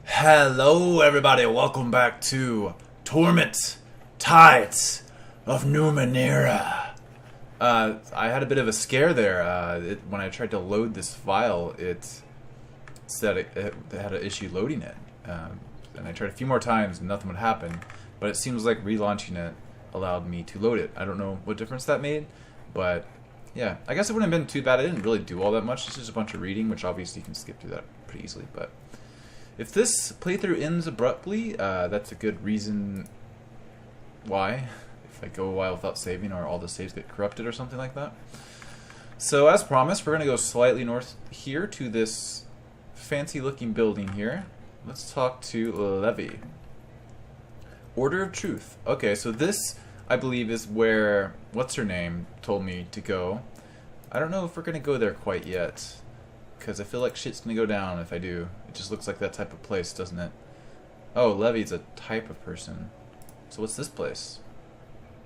Hello everybody, welcome back to Torment, Tides of Numenera. I had a bit of a scare there. When I tried to load this file, it said it had an issue loading it. And I tried a few more times and nothing would happen, but it seems like relaunching it allowed me to load it. I don't know what difference that made, but yeah, I guess it wouldn't have been too bad. I didn't really do all that much. It's just a bunch of reading, which obviously you can skip through that pretty easily, but if this playthrough ends abruptly, that's a good reason why. If I go a while without saving or all the saves get corrupted or something like that. So as promised, we're going to go slightly north here to this fancy looking building here. Let's talk to Levy. Order of Truth. Okay, so this, I believe, is where what's-her-name told me to go. I don't know if we're going to go there quite yet, because I feel like shit's going to go down if I do. It just looks like that type of place, doesn't it? Oh, Levy's a type of person. So what's this place?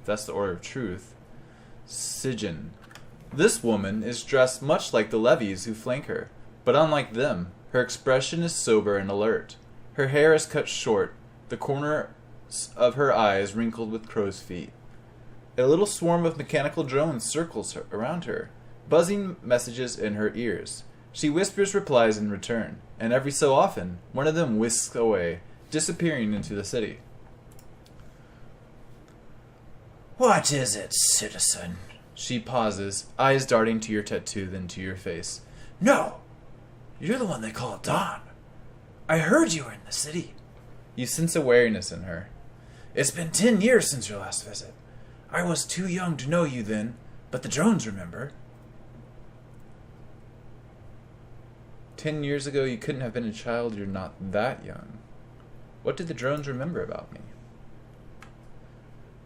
If that's the Order of Truth. Sigyn. This woman is dressed much like the Levys who flank her, but unlike them, her expression is sober and alert. Her hair is cut short, the corners of her eyes wrinkled with crow's feet. A little swarm of mechanical drones circles around her, buzzing messages in her ears. She whispers replies in return, and every so often, one of them whisks away, disappearing into the city. What is it, citizen? She pauses, eyes darting to your tattoo, then to your face. No! You're the one they call Dawn. I heard you were in the city. You sense awareness in her. It's been 10 years since your last visit. I was too young to know you then, but the drones remember. 10 years ago, you couldn't have been a child. You're not that young. What did the drones remember about me?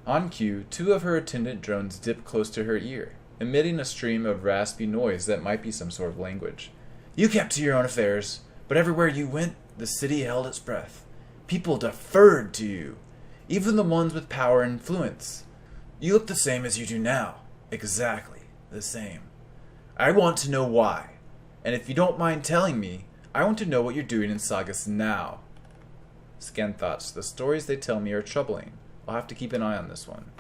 On cue, two of her attendant drones dip close to her ear, emitting a stream of raspy noise that might be some sort of language. You kept to your own affairs, but everywhere you went, the city held its breath. People deferred to you, even the ones with power and influence. You look the same as you do now. Exactly the same. I want to know why. And if you don't mind telling me, I want to know what you're doing in Sagas now. Scan thoughts. The stories they tell me are troubling. I'll have to keep an eye on this one.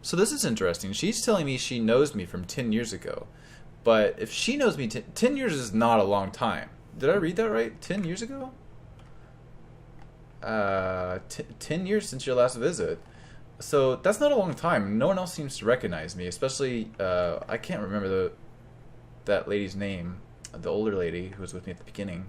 So this is interesting. She's telling me she knows me from 10 years ago. But if she knows me, 10 years is not a long time. Did I read that right? 10 years ago? 10 years since your last visit. So that's not a long time. No one else seems to recognize me, especially, I can't remember that lady's name. The older lady who was with me at the beginning.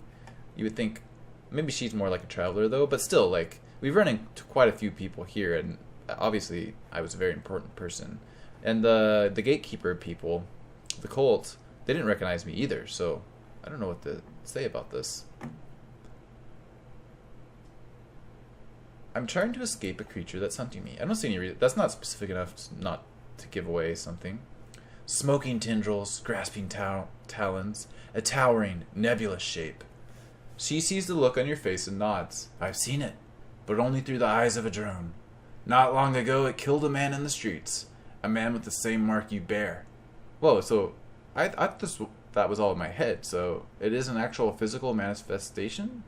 You would think maybe she's more like a traveler though, but still, like, we've run into quite a few people here, and obviously I was a very important person. And the gatekeeper people, the cult, they didn't recognize me either, so I don't know what to say about this. I'm trying to escape a creature that's hunting me. I don't see any reason. That's not specific enough not to give away something. Smoking tendrils, grasping talons, a towering, nebulous shape. She sees the look on your face and nods. I've seen it, but only through the eyes of a drone. Not long ago, it killed a man in the streets. A man with the same mark you bear. Whoa, so I thought that was all in my head, so it is an actual physical manifestation?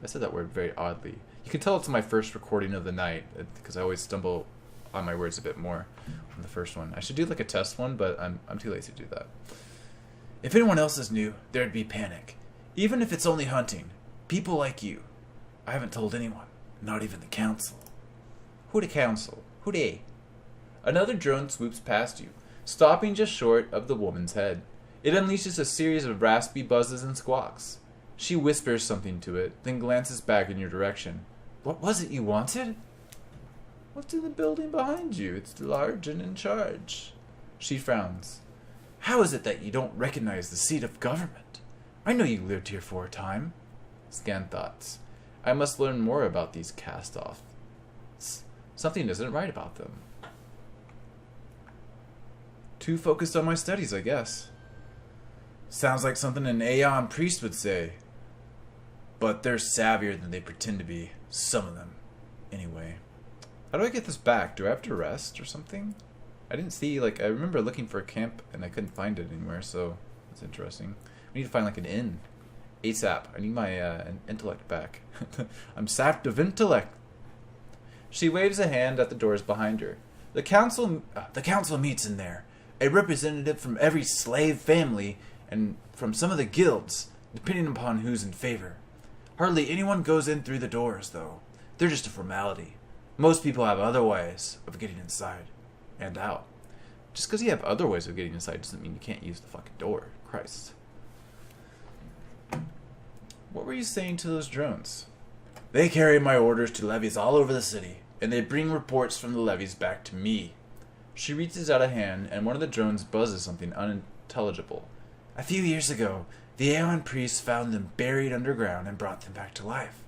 I said that word very oddly. You can tell it's my first recording of the night, because I always stumble on my words a bit more on the first one. I should do like a test one, but I'm too lazy to do that. If anyone else knew, there'd be panic. Even if it's only hunting. People like you. I haven't told anyone. Not even the council. Who the council? Who they? Another drone swoops past you, stopping just short of the woman's head. It unleashes a series of raspy buzzes and squawks. She whispers something to it, then glances back in your direction. What was it you wanted? What's in the building behind you? It's large and in charge. She frowns. How is it that you don't recognize the seat of government? I know you lived here for a time. Scan thoughts. I must learn more about these cast-offs. Something isn't right about them. Too focused on my studies, I guess. Sounds like something an Aeon priest would say. But they're savvier than they pretend to be. Some of them. Anyway. How do I get this back? Do I have to rest or something? I didn't see, like, I remember looking for a camp and I couldn't find it anywhere, so that's interesting. We need to find, like, an inn. ASAP. I need my intellect back. I'm sapped of intellect. She waves a hand at the doors behind her. The council meets in there. A representative from every slave family and from some of the guilds, depending upon who's in favor. Hardly anyone goes in through the doors, though. They're just a formality. Most people have other ways of getting inside and out. Just because you have other ways of getting inside doesn't mean you can't use the fucking door. Christ. What were you saying to those drones? They carry my orders to levies all over the city, and they bring reports from the levies back to me. She reaches out a hand, and one of the drones buzzes something unintelligible. A few years ago, the Aeon priests found them buried underground and brought them back to life.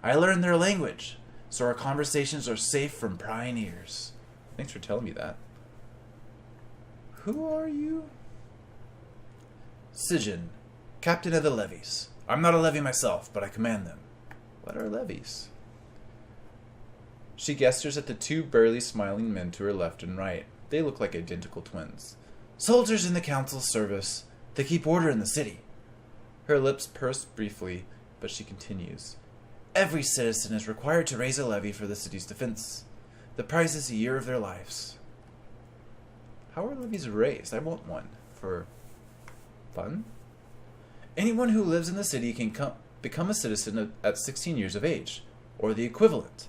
I learned their language, so our conversations are safe from prying ears. Thanks for telling me that. Who are you? Sijin, captain of the levies. I'm not a levy myself, but I command them. What are levies? She gestures at the two burly, smiling men to her left and right. They look like identical twins. Soldiers in the council's service. They keep order in the city. Her lips purse briefly, but she continues. Every citizen is required to raise a levy for the city's defense. The price is a year of their lives. How are levies raised? I want one. For fun? Anyone who lives in the city can become a citizen at 16 years of age, or the equivalent,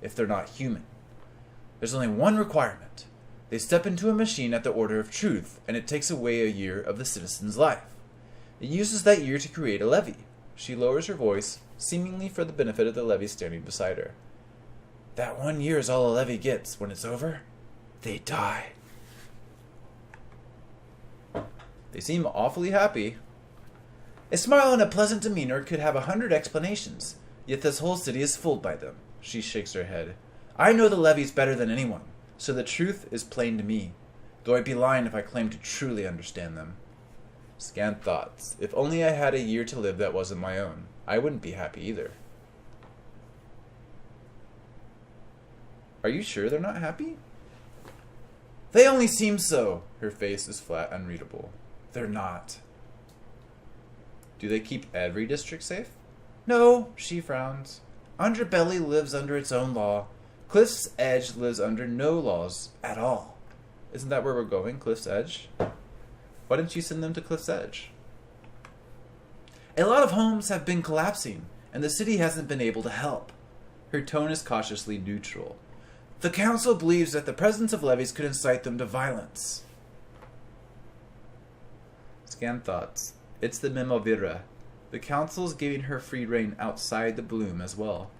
if they're not human. There's only one requirement. They step into a machine at the order of truth, and it takes away a year of the citizen's life. It uses that year to create a levy. She lowers her voice, seemingly for the benefit of the levy standing beside her. That 1 year is all a levy gets. When it's over, they die. They seem awfully happy. A smile and a pleasant demeanor could have 100 explanations, yet this whole city is fooled by them. She shakes her head. I know the levies better than anyone, so the truth is plain to me, though I'd be lying if I claimed to truly understand them. Scant thoughts. If only I had a year to live that wasn't my own, I wouldn't be happy either. Are you sure they're not happy? They only seem so. Her face is flat, unreadable. They're not. Do they keep every district safe? No, she frowns. Underbelly lives under its own law. Cliff's Edge lives under no laws at all. Isn't that where we're going, Cliff's Edge? Why didn't you send them to Cliff's Edge? A lot of homes have been collapsing, and the city hasn't been able to help. Her tone is cautiously neutral. The council believes that the presence of levies could incite them to violence. Scan thoughts. It's the Memovira. The council's giving her free reign outside the bloom as well.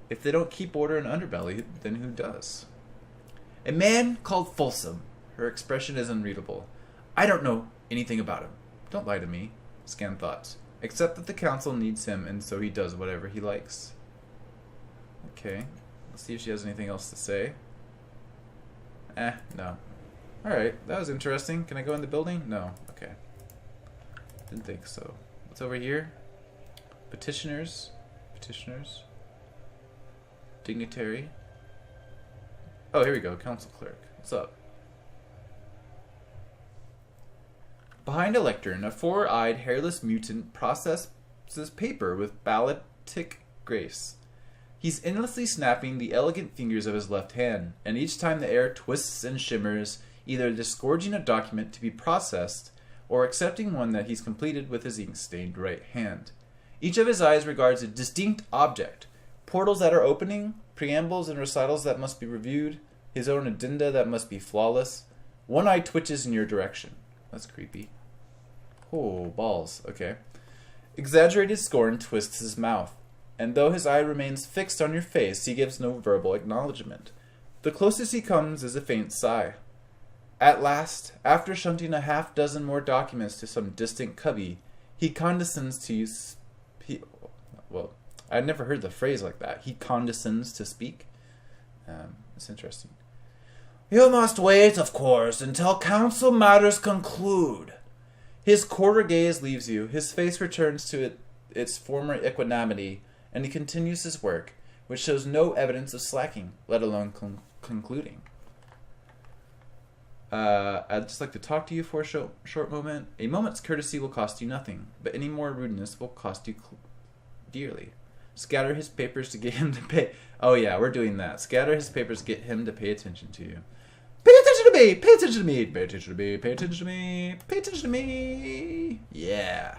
If they don't keep order in Underbelly, then who does? A man called Folsom. Her expression is unreadable. I don't know anything about him. Don't lie to me. Scan thoughts. Except that the council needs him, and so he does whatever he likes. Okay. Let's see if she has anything else to say. No. Alright, that was interesting. Can I go in the building? No. Okay. Didn't think so. What's over here? Petitioners. Petitioners. Dignitary. Oh, here we go. Council clerk. What's up? Behind a lectern, a four-eyed, hairless mutant processes paper with balletic grace. He's endlessly snapping the elegant fingers of his left hand, and each time the air twists and shimmers, either disgorging a document to be processed, or accepting one that he's completed with his ink-stained right hand. Each of his eyes regards a distinct object, portals that are opening, preambles and recitals that must be reviewed, his own addenda that must be flawless. One eye twitches in your direction. That's creepy. Oh, balls. Okay. Exaggerated scorn twists his mouth, and though his eye remains fixed on your face, he gives no verbal acknowledgement. The closest he comes is a faint sigh. At last, after shunting a half-dozen more documents to some distant cubby, he condescends to well, I'd never heard the phrase like that. He condescends to speak. It's interesting. You must wait, of course, until council matters conclude. His quarter gaze leaves you. His face returns to its former equanimity, and he continues his work, which shows no evidence of slacking, let alone concluding. I'd just like to talk to you for a short moment. A moment's courtesy will cost you nothing, but any more rudeness will cost you dearly. Scatter his papers to get him to pay. Oh yeah, we're doing that. Scatter his papers to get him to pay attention to you. Pay attention to me! Pay attention to me! Pay attention to me! Pay attention to me! Pay attention to me! Yeah.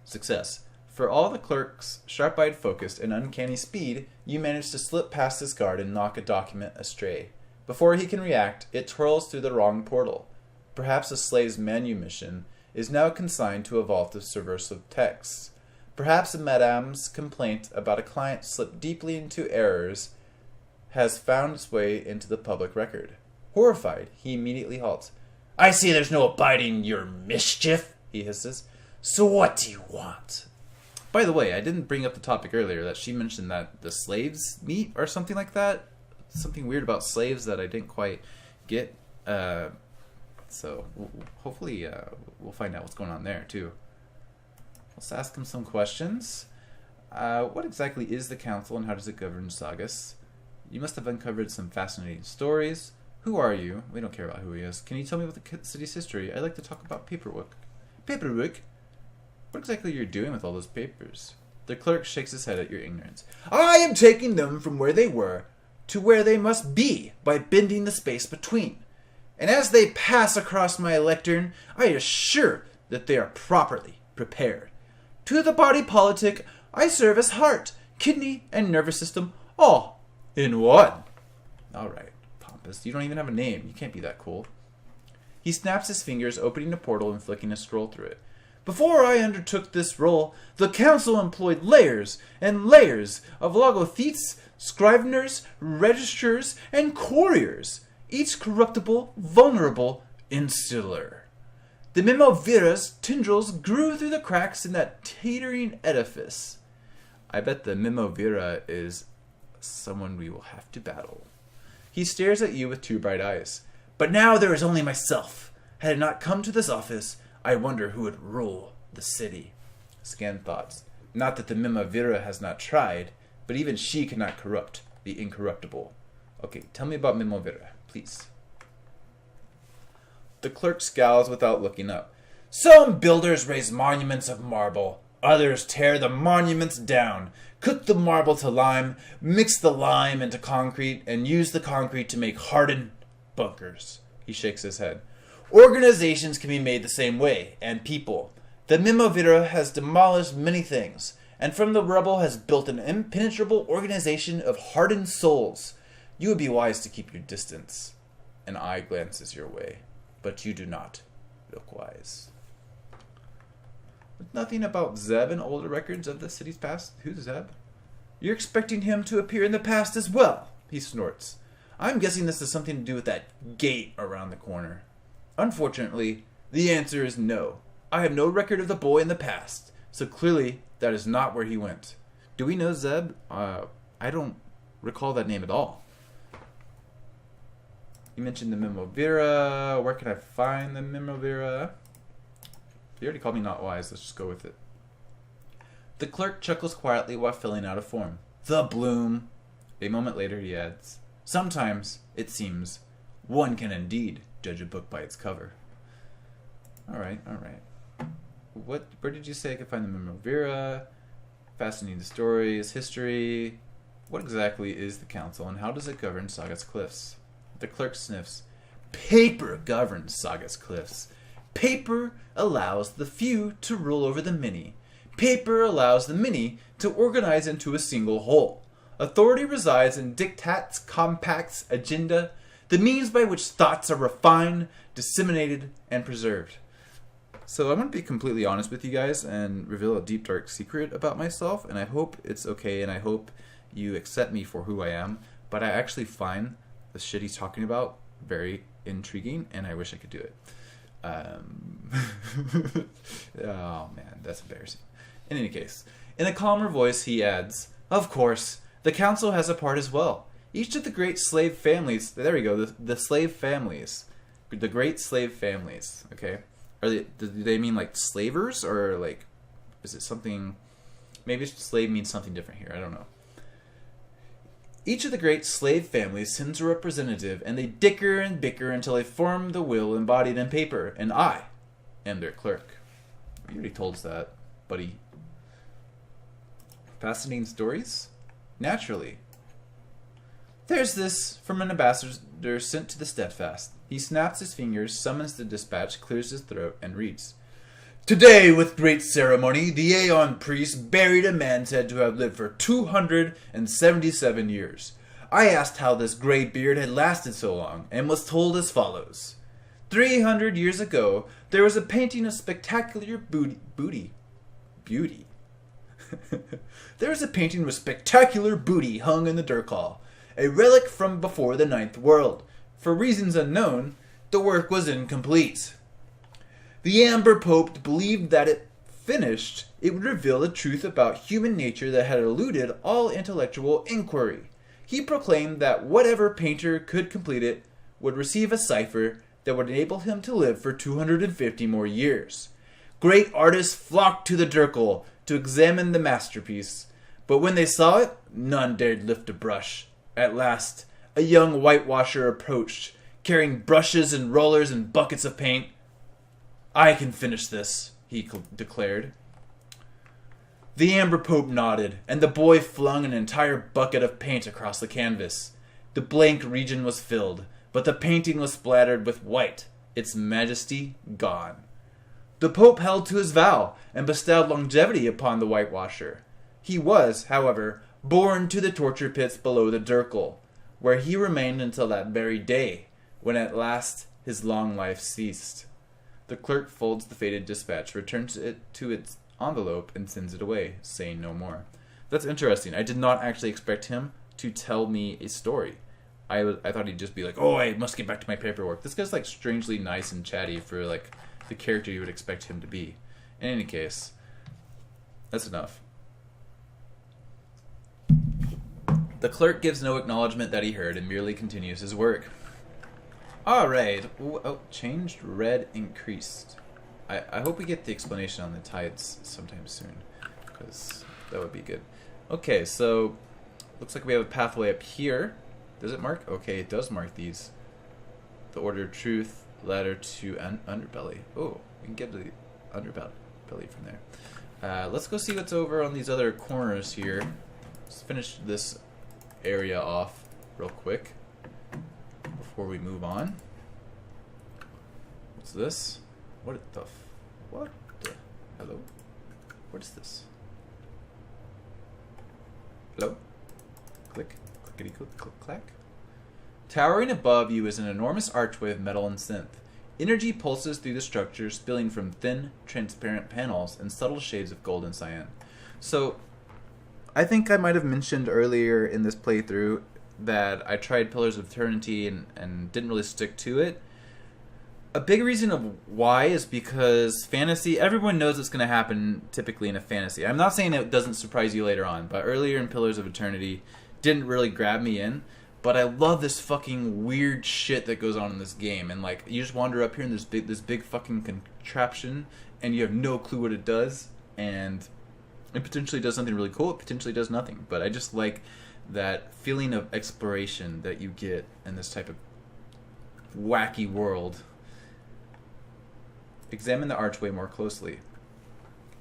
Success. For all the clerk's sharp-eyed focus and uncanny speed, you manage to slip past his guard and knock a document astray. Before he can react, it twirls through the wrong portal. Perhaps a slave's manumission is now consigned to a vault of subversive texts. Perhaps a madame's complaint about a client slipped deeply into errors has found its way into the public record. Horrified, he immediately halts. I see there's no abiding your mischief, he hisses. So what do you want? By the way, I didn't bring up the topic earlier that she mentioned that the slaves meet or something like that. Something weird about slaves that I didn't quite get. So hopefully we'll find out what's going on there too. Let's ask him some questions. What exactly is the council and how does it govern Sagas? You must have uncovered some fascinating stories. Who are you? We don't care about who he is. Can you tell me about the city's history? I'd like to talk about paperwork. Paperwork? What exactly are you doing with all those papers? The clerk shakes his head at your ignorance. I am taking them from where they were to where they must be by bending the space between. And as they pass across my lectern, I assure that they are properly prepared. To the body politic, I serve as heart, kidney, and nervous system, all in one. All right, pompous. You don't even have a name. You can't be that cool. He snaps his fingers, opening a portal and flicking a scroll through it. Before I undertook this role, the council employed layers and layers of logothetes, scriveners, registrars, and couriers, each corruptible, vulnerable, insular. The Mimavira's tendrils grew through the cracks in that teetering edifice. I bet the Mimavira is someone we will have to battle. He stares at you with two bright eyes. But now there is only myself. Had it not come to this office, I wonder who would rule the city. Scan thoughts. Not that the Mimavira has not tried, but even she cannot corrupt the incorruptible. Okay, tell me about Mimavira, please. The clerk scowls without looking up. Some builders raise monuments of marble. Others tear the monuments down, cook the marble to lime, mix the lime into concrete, and use the concrete to make hardened bunkers. He shakes his head. Organizations can be made the same way, and people. The Mimavira has demolished many things, and from the rubble has built an impenetrable organization of hardened souls. You would be wise to keep your distance. An eye glances your way, but you do not look wise. Nothing about Zeb in older records of the city's past. Who's Zeb? You're expecting him to appear in the past as well, he snorts. I'm guessing this has something to do with that gate around the corner. Unfortunately, the answer is no. I have no record of the boy in the past, so clearly that is not where he went. Do we know Zeb? I don't recall that name at all. You mentioned the Mimavira. Where can I find the Mimavira? You already called me not wise. Let's just go with it. The clerk chuckles quietly while filling out a form. The bloom. A moment later he adds, sometimes, it seems, one can indeed judge a book by its cover. Alright. Where did you say I could find the Mimavira? Fascinating stories, history. What exactly is the council and how does it govern Saga's Cliffs? The clerk sniffs. Paper governs Saga's Cliffs. Paper allows the few to rule over the many. Paper allows the many to organize into a single whole. Authority resides in diktats, compacts, agenda, the means by which thoughts are refined, disseminated, and preserved. So I'm going to be completely honest with you guys and reveal a deep, dark secret about myself, and I hope it's okay, and I hope you accept me for who I am, but I actually find the shit he's talking about very intriguing, and I wish I could do it. Oh man, that's embarrassing. In any case, in a calmer voice he adds, of course, the council has a part as well. Each of the great slave families, there we go, the slave families, the great slave families, okay? Do they mean like slavers, or like, is it something, maybe slave means something different here, I don't know. Each of the great slave families sends a representative, and they dicker and bicker until they form the will embodied in paper, and I am their clerk. You already told us that, buddy. Fascinating stories? Naturally. There's this from an ambassador sent to the steadfast. He snaps his fingers, summons the dispatch, clears his throat, and reads. Today, with great ceremony, the Aeon priest buried a man said to have lived for 277 years. I asked how this gray beard had lasted so long, and was told as follows. 300 years ago, there was a painting of spectacular beauty. There was a painting with spectacular booty hung in the Dirk Hall, a relic from before the Ninth World. For reasons unknown, the work was incomplete. The Amber Pope believed that if finished, it would reveal the truth about human nature that had eluded all intellectual inquiry. He proclaimed that whatever painter could complete it would receive a cipher that would enable him to live for 250 more years. Great artists flocked to the Dirkle to examine the masterpiece, but when they saw it, none dared lift a brush. At last, a young whitewasher approached, carrying brushes and rollers and buckets of paint. I can finish this, he declared. The Amber Pope nodded, and the boy flung an entire bucket of paint across the canvas. The blank region was filled, but the painting was splattered with white, its majesty gone. The Pope held to his vow, and bestowed longevity upon the whitewasher. He was, however, borne to the torture pits below the Dirkle, where he remained until that very day, when at last his long life ceased. The clerk folds the faded dispatch, returns it to its envelope, and sends it away, saying no more. That's interesting. I did not actually expect him to tell me a story. I thought he'd just be like, oh, I must get back to my paperwork. This guy's like strangely nice and chatty for like the character you would expect him to be. In any case, that's enough. The clerk gives no acknowledgement that he heard and merely continues his work. Alright. Oh, changed, red, increased. I hope we get the explanation on the tides sometime soon, because that would be good. Okay, so looks like we have a pathway up here. Does it mark? Okay, it does mark these. The Order of Truth, ladder to underbelly. Oh, we can get to the underbelly from there. Let's go see what's over on these other corners here. Let's finish this area off real quick before we move on. What's this? What the hello? What is this? Hello? Click. Clickety click click clack. Towering above you is an enormous archway of metal and synth. Energy pulses through the structure, spilling from thin, transparent panels and subtle shades of gold and cyan. So, I think I might have mentioned earlier in this playthrough that I tried Pillars of Eternity and didn't really stick to it. A big reason of why is because fantasy, everyone knows what's going to happen typically in a fantasy. I'm not saying it doesn't surprise you later on, but earlier in Pillars of Eternity didn't really grab me in. But I love this fucking weird shit that goes on in this game. And like, you just wander up here and there's this big fucking contraption and you have no clue what it does. And it potentially does something really cool. It potentially does nothing. But I just like that feeling of exploration that you get in this type of wacky world. Examine the archway more closely.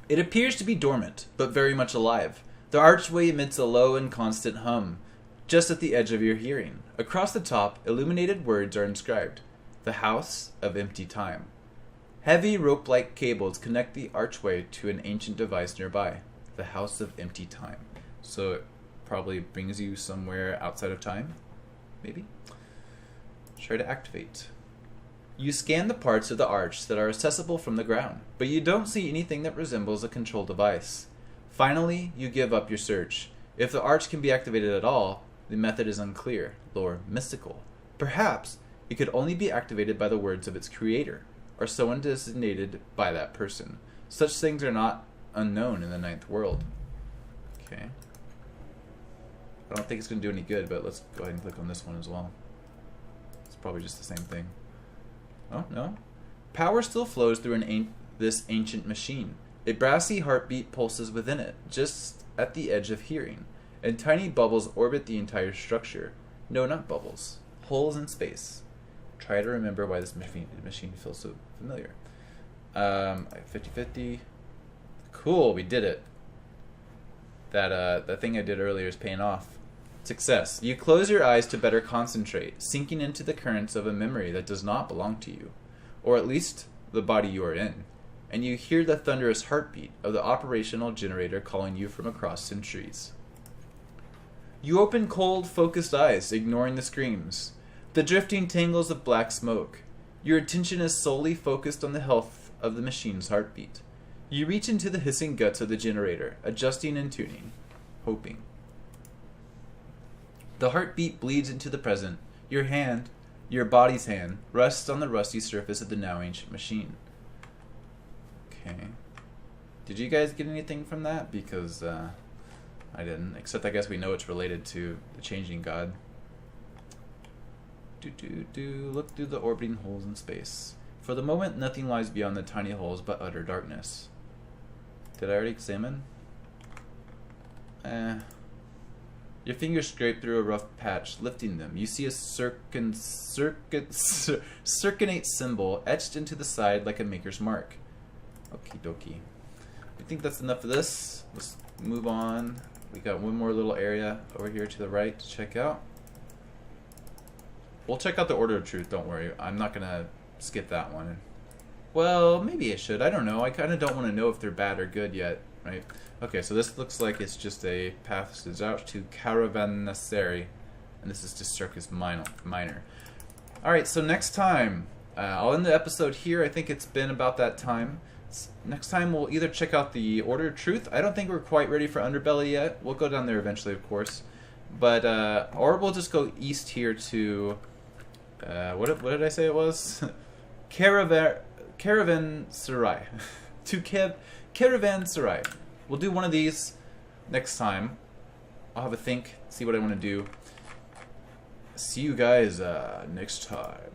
It appears to be dormant, but very much alive. The archway emits a low and constant hum, just at the edge of your hearing. Across the top, illuminated words are inscribed. The House of Empty Time. Heavy rope-like cables connect the archway to an ancient device nearby. The House of Empty Time. So it probably brings you somewhere outside of time? Maybe? Try to activate. You scan the parts of the arch that are accessible from the ground, but you don't see anything that resembles a control device. Finally, you give up your search. If the arch can be activated at all, the method is unclear, or mystical. Perhaps it could only be activated by the words of its creator, or someone designated by that person. Such things are not unknown in the Ninth World. Okay. I don't think it's going to do any good, but let's go ahead and click on this one as well. It's probably just the same thing. Oh, no. Power still flows through this ancient machine. A brassy heartbeat pulses within it, just at the edge of hearing. and tiny bubbles orbit the entire structure. No, not bubbles. Holes in space. Try to remember why this machine feels so familiar. 50-50. Cool, we did it. That thing I did earlier is paying off. Success. You close your eyes to better concentrate, sinking into the currents of a memory that does not belong to you, or at least the body you are in, and you hear the thunderous heartbeat of the operational generator calling you from across centuries. You open cold, focused eyes, ignoring the screams, the drifting tangles of black smoke. Your attention is solely focused on the health of the machine's heartbeat. You reach into the hissing guts of the generator, adjusting and tuning, hoping. The heartbeat bleeds into the present. Your hand, your body's hand, rests on the rusty surface of the now ancient machine. Okay. Did you guys get anything from that? Because I didn't. Except I guess we know it's related to the changing god. Look through the orbiting holes in space. For the moment, nothing lies beyond the tiny holes but utter darkness. Did I already examine? Your fingers scrape through a rough patch, lifting them. You see a circonate symbol etched into the side like a maker's mark. Okie dokie. I think that's enough of this. Let's move on. We got one more little area over here to the right to check out. We'll check out the Order of Truth, don't worry. I'm not going to skip that one. Well, maybe I should. I don't know. I kind of don't want to know if they're bad or good yet, right? Okay, so this looks like it's just a passage out to Caravanserai, and this is to Circus Minor. Alright, so next time, I'll end the episode here. I think it's been about that time. Next time we'll either check out the Order of Truth. I don't think we're quite ready for Underbelly yet. We'll go down there eventually, of course. But, or we'll just go east here to, what did I say it was? Caravanserai. To Caravanserai. We'll do one of these next time. I'll have a think, see what I want to do. See you guys next time.